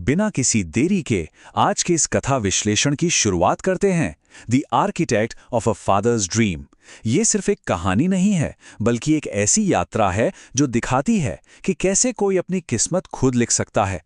बिना किसी देरी के आज के इस कथा विश्लेषण की शुरुआत करते हैं। The architect of a father's dream. ये सिर्फ एक कहानी नहीं है, बल्कि एक ऐसी यात्रा है जो दिखाती है कि कैसे कोई अपनी किस्मत खुद लिख सकता है।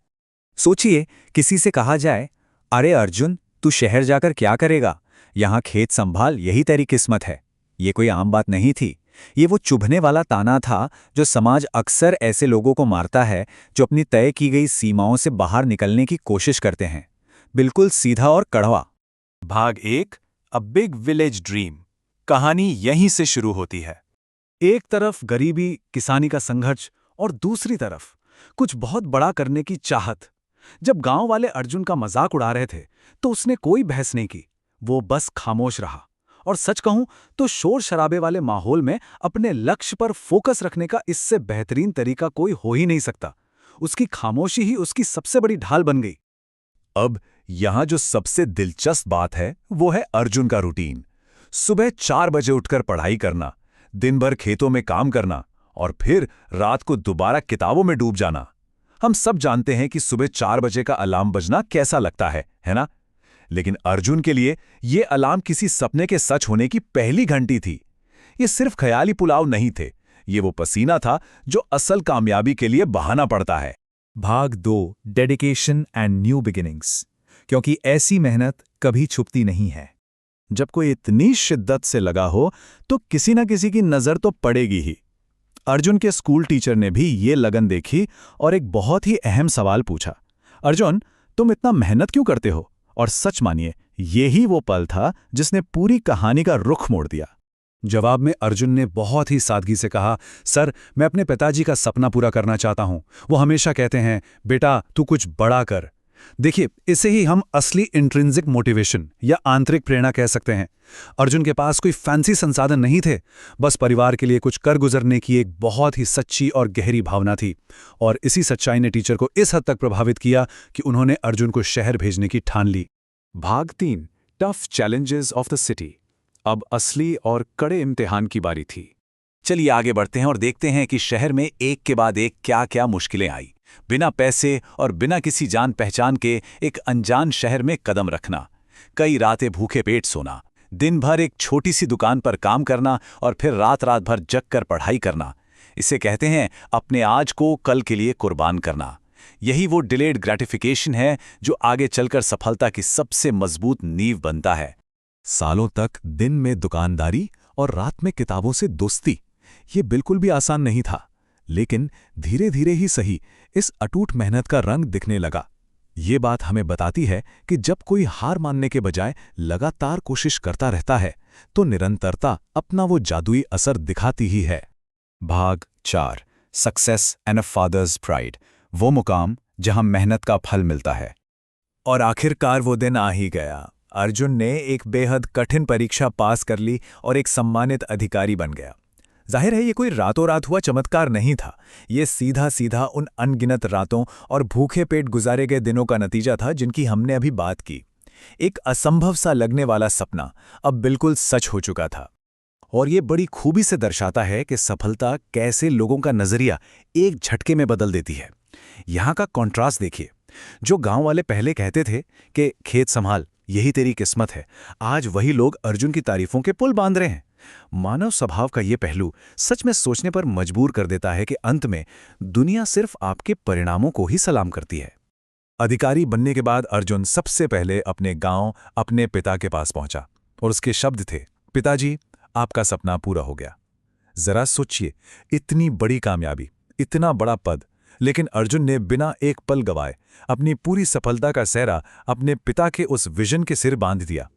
सोचिए, किसी से कहा जाए, अरे अर्जुन, तू शहर जाकर क्या करेगा? यहाँ खेत संभाल, यही तेरी किस्मत है। ये कोई आम बात नहीं थी। ये वो चुभने वाला ताना था जो समाज अक्सर ऐसे लोगों को मारता है जो अपनी तय की गई सीमाओं से बाहर निकलने की कोशिश करते हैं। बिल्कुल सीधा और कड़वा। भाग 1, अ बिग विलेज ड्रीम। कहानी यहीं से शुरू होती है। एक तरफ गरीबी, किसानी का संघर्ष और दूसरी तरफ कुछ बहुत बड़ा करने की चाहत। जब गांव वाले अर्जुन का मजाक उड़ा रहे थे तो उसने कोई बहस नहीं की। वो बस खामोश रहा। और सच कहूं तो शोर शराबे वाले माहौल में अपने लक्ष्य पर फोकस रखने का इससे बेहतरीन तरीका कोई हो ही नहीं सकता। उसकी खामोशी ही उसकी सबसे बड़ी ढाल बन गई। अब यहां जो सबसे दिलचस्प बात है वो है अर्जुन का रूटीन। सुबह 4 बजे उठकर पढ़ाई करना, दिन भर खेतों में काम करना और फिर रात को दोबारा किताबों में डूब जाना। हम सब जानते हैं कि सुबह 4 बजे का अलार्म बजना कैसा लगता है ना? लेकिन अर्जुन के लिए ये अलार्म किसी सपने के सच होने की पहली घंटी थी। ये सिर्फ ख्याली पुलाव नहीं थे, ये वो पसीना था जो असल कामयाबी के लिए बहाना पड़ता है। भाग 2, डेडिकेशन एंड न्यू बिगिनिंग्स। क्योंकि ऐसी मेहनत कभी छुपती नहीं है। जब कोई इतनी शिद्दत से लगा हो तो किसी न किसी की नज़र तो पड़ेगी ही। अर्जुन के स्कूल टीचर ने भी ये लगन देखी और एक बहुत ही अहम सवाल पूछा, अर्जुन, तुम इतना मेहनत क्यों करते हो? और सच मानिए, यही वो पल था जिसने पूरी कहानी का रुख मोड़ दिया। जवाब में अर्जुन ने बहुत ही सादगी से कहा, सर, मैं अपने पिताजी का सपना पूरा करना चाहता हूं। वो हमेशा कहते हैं, बेटा तू कुछ बड़ा कर। देखिए, इसे ही हम असली इंट्रिंसिक मोटिवेशन या आंतरिक प्रेरणा कह सकते हैं। अर्जुन के पास कोई फैंसी संसाधन नहीं थे, बस परिवार के लिए कुछ कर गुजरने की एक बहुत ही सच्ची और गहरी भावना थी। और इसी सच्चाई ने टीचर को इस हद तक प्रभावित किया कि उन्होंने अर्जुन को शहर भेजने की ठान ली। भाग 3, tough challenges of the city. अब असली और कड़े इम्तिहान की बारी थी। चलिए आगे बढ़ते हैं और देखते हैं कि शहर में एक के बाद एक क्या-क्या मुश्किलें आई। बिना पैसे और बिना किसी जान पहचान के एक अनजान शहर में कदम रखना, कई रातें भूखे पेट सोना, दिन भर एक छोटी सी दुकान पर काम करना और फिर रात भर जग कर पढ़ाई करना। इसे कहते हैं अपने आज को कल के लिए कुर्बान करना। यही वो डिलेड ग्रेटिफिकेशन है जो आगे चलकर सफलता की सबसे मजबूत नींव बनता है। सालों तक दिन में दुकानदारी और रात में किताबों से दोस्ती, ये बिल्कुल भी आसान नहीं था। लेकिन धीरे धीरे ही सही, इस अटूट मेहनत का रंग दिखने लगा। ये बात हमें बताती है कि जब कोई हार मानने के बजाय लगातार कोशिश करता रहता है तो निरंतरता अपना वो जादुई असर दिखाती ही है। भाग 4, success and a father's pride. वो मुकाम जहां मेहनत का फल मिलता है। और आखिरकार वो दिन आ ही गया। अर्जुन ने एक बेहद कठिन परीक्षा पास कर ली और एक सम्मानित अधिकारी बन गया। जाहिर है, ये कोई रातों रात हुआ चमत्कार नहीं था। ये सीधा सीधा उन अनगिनत रातों और भूखे पेट गुजारे गए दिनों का नतीजा था जिनकी हमने अभी बात की। एक असंभव सा लगने वाला सपना अब बिल्कुल सच हो चुका था। और ये बड़ी खूबी से दर्शाता है कि सफलता कैसे लोगों का नजरिया एक झटके में बदल देती है। यहाँ का कॉन्ट्रास्ट देखिए। जो गांव वाले पहले कहते थे कि खेत संभाल, यही तेरी किस्मत है, आज वही लोग अर्जुन की तारीफों के पुल बांध रहे हैं। मानव स्वभाव का ये पहलू सच में सोचने पर मजबूर कर देता है कि अंत में दुनिया सिर्फ आपके परिणामों को ही सलाम करती है। अधिकारी बनने के बाद अर्जुन सबसे पहले अपने गांव, अपने पिता के पास पहुंचा और उसके शब्द थे, पिताजी, आपका सपना पूरा हो गया। जरा सोचिए, इतनी बड़ी कामयाबी, इतना बड़ा पद, लेकिन अर्जुन ने बिना एक पल गवाए अपनी पूरी सफलता का सेहरा अपने पिता के उस विजन के सिर बांध दिया।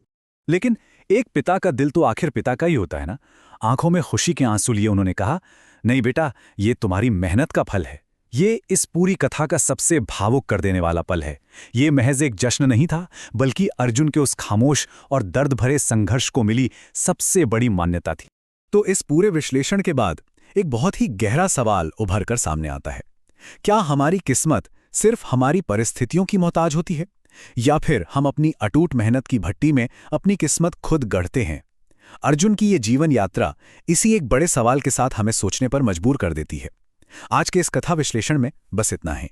लेकिन एक पिता का दिल तो आखिर पिता का ही होता है ना। आंखों में खुशी के आंसू लिए उन्होंने कहा, नहीं बेटा, ये तुम्हारी मेहनत का फल है। ये इस पूरी कथा का सबसे भावुक कर देने वाला पल है। ये महज एक जश्न नहीं था, बल्कि अर्जुन के उस खामोश और दर्द भरे संघर्ष को मिली सबसे बड़ी मान्यता थी। तो इस पूरे विश्लेषण के बाद एक बहुत ही गहरा सवाल उभर कर सामने आता है, क्या हमारी किस्मत सिर्फ हमारी परिस्थितियों की मोहताज होती है, या फिर हम अपनी अटूट मेहनत की भट्टी में अपनी किस्मत खुद गढ़ते हैं? अर्जुन की ये जीवन यात्रा इसी एक बड़े सवाल के साथ हमें सोचने पर मजबूर कर देती है। आज के इस कथा विश्लेषण में बस इतना है।